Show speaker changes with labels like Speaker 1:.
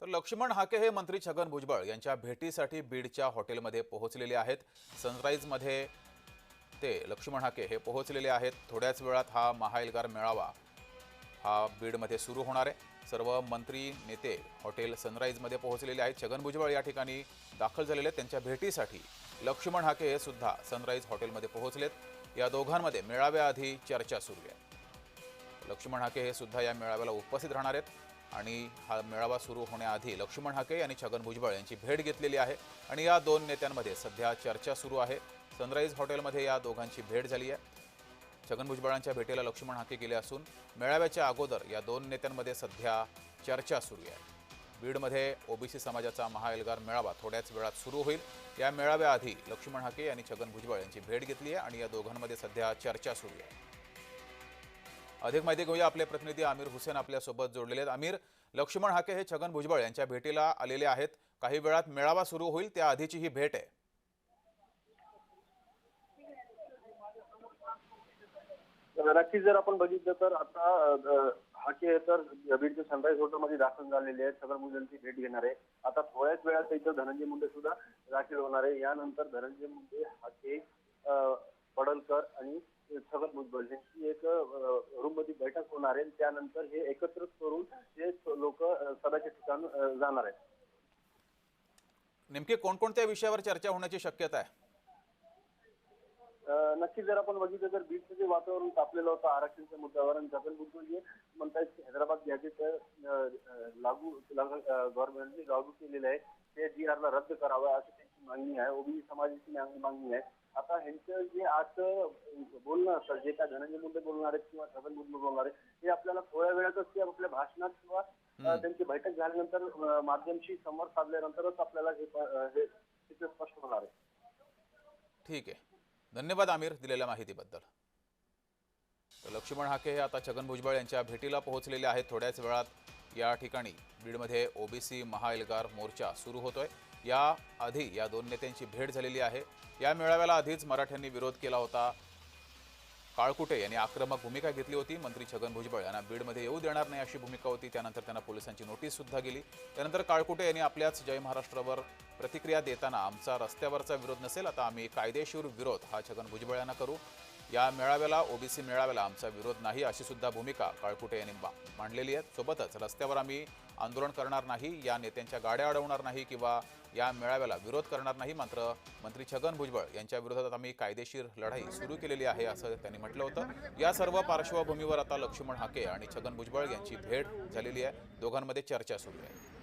Speaker 1: लक्ष्मण हाके हे मंत्री छगन भुजबळ यांच्या भेटीसाठी बीडच्या हॉटेलमध्ये पोहोचलेले आहेत। सनराइजमध्ये ते लक्ष्मण हाके हे पोहोचलेले आहेत। थोड्याच वेळात हा महाएल्गार मेळावा हा बीडमध्ये सुरू होणार आहे। सर्व मंत्री नेते हॉटेल सनराइजमध्ये पोहोचलेले आहेत। छगन भुजबळ या ठिकाणी दाखल झालेले त्यांच्या भेटीसाठी लक्ष्मण हाके हे सुद्धा सनराइज हॉटेलमध्ये पोहोचलेत। या दोघांमध्ये मेळाव्याआधी चर्चा सुरू आहे। लक्ष्मण हाके हे सुद्धा या मेळाव्याला उपस्थित राहणार आहेत आणि हा मेळावा सुरू होण्याआधी लक्ष्मण हाके यांनी छगन भुजबळ यांची भेट घेतलेली आहे आणि या दोन नेत्यांमध्ये सध्या चर्चा सुरू आहे। सनराइज हॉटेलमध्ये या दोघांची भेट झाली आहे। छगन भुजबळांच्या भेटीला लक्ष्मण हाके गेले असून मेळाव्याच्या अगोदर या दोन नेत्यांमध्ये सध्या चर्चा सुरू आहे। बीडमध्ये ओबीसी समाजाचा महाएल्गार मेळावा थोड्याच वेळात सुरू होईल। या मेळाव्याआधी लक्ष्मण हाके यांनी छगन भुजबळ यांची भेट घेतली आहे आणि या दोघांमध्ये सध्या चर्चा सुरू आहे। अधिक माहिती घेऊया, आपले प्रतिनिधी आमिर हुसेन आपल्या सोबत जोडलेले आहेत। आमिर, लक्ष्मण हाके हे छगन भुजबळ यांच्या भेटीला आलेले आहेत। काही वेळात मेळावा सुरू होईल, त्या आधीची ही भेट आहे।
Speaker 2: नक्कीच जर आपण बघितलं तर आता हाके तर बीडच्या सनराइज हॉटेलमध्ये दाखल झालेले आहेत। छगन भुजबळांची भेट घेणार आहे। आता थोड्याच वेळात इथं धनंजय मुंडे सुद्धा दाखल होणार आहे। यानंतर धनंजय मुंडे, हाके, पडळकर आणि छगन भुजबळ यांची एक रूममध्ये बैठक होणार आहे। त्यानंतर हे एकत्रित करून हे लोक सभेच्या ठिकाणी जाणार आहेत।
Speaker 1: नेमके कोणकोणत्या विषयावर चर्चा होण्याची शक्यता आहे?
Speaker 2: नक्की जर आपण बघितलं तर बीडचं जे वातावरण तापलेलं होतं आरक्षणाच्या मुद्द्यावर, आणि छगन भुजबळ जे म्हणतात की हैदराबाद गॅजेट गव्हर्नमेंटने लागू केलेलं आहे, ते GR रद्द करावं अशी त्यांची मागणी आहे। ओबीसी समाजाची मागणी आहे। आता ह्यांचं जे आज बोलणं असतं, जे काय धनंजय मुंडे बोलणार आहेत किंवा छगन भुजबळ बोलणार आहेत, हे आपल्याला थोड्या वेळातच ते आपल्या भाषणात किंवा त्यांची बैठक झाल्यानंतर माध्यमांशी संवाद साधल्यानंतरच आपल्याला हे चित्र स्पष्ट होणार आहे।
Speaker 1: ठीक आहे, धन्यवाद आमिर दिलेल्या माहितीबद्दल। तर लक्ष्मण हाके हे आता छगन भुजबळ यांच्या भेटीला पोहोचलेले आहेत। थोड्याच वेळात या ठिकाणी बीडमध्ये ओबीसी महाएल्गार मोर्चा सुरू होतोय। या आधी या दोन नेत्यांची भेट झालेली आहे। या मेळाव्याला आधीच मराठ्यांनी विरोध केला होता। काळकुटे यांनी आक्रमक भूमिका घेतली होती। मंत्री छगन भुजबळ यांना बीडमध्ये येऊ देणार नाही अशी भूमिका होती। त्यानंतर त्यांना पोलिसांची नोटीस सुद्धा गेली। त्यानंतर काळकुटे यांनी आपल्याच जय महाराष्ट्रावर प्रतिक्रिया देताना आमचा रस्त्यावरचा विरोध नसेल, आता आम्ही कायदेशीर विरोध हा छगन भुजबळ यांना करू। या मेळाव्याला, ओबीसी मेळाव्याला आमचा विरोध नाही अशी सुद्धा भूमिका काळकुटे यांनी मांडलेली आहे। सोबतच रस्त्यावर आम्ही आंदोलन करणार नाही, या नेत्यांच्या गाड्या अडवणार नाही किंवा या मेळाव्याला विरोध करणार नाही। मात्र मंत्री छगन भुजबळ यांच्या विरोधात आम्ही कायदेशीर लढाई सुरू केलेली आहे असं त्यांनी म्हटलं होतं। या सर्व पार्श्वभूमीवर आता लक्ष्मण हाके आणि छगन भुजबळ यांची भेट झालेली आहे। दोघांमध्ये चर्चा सुरू आहे।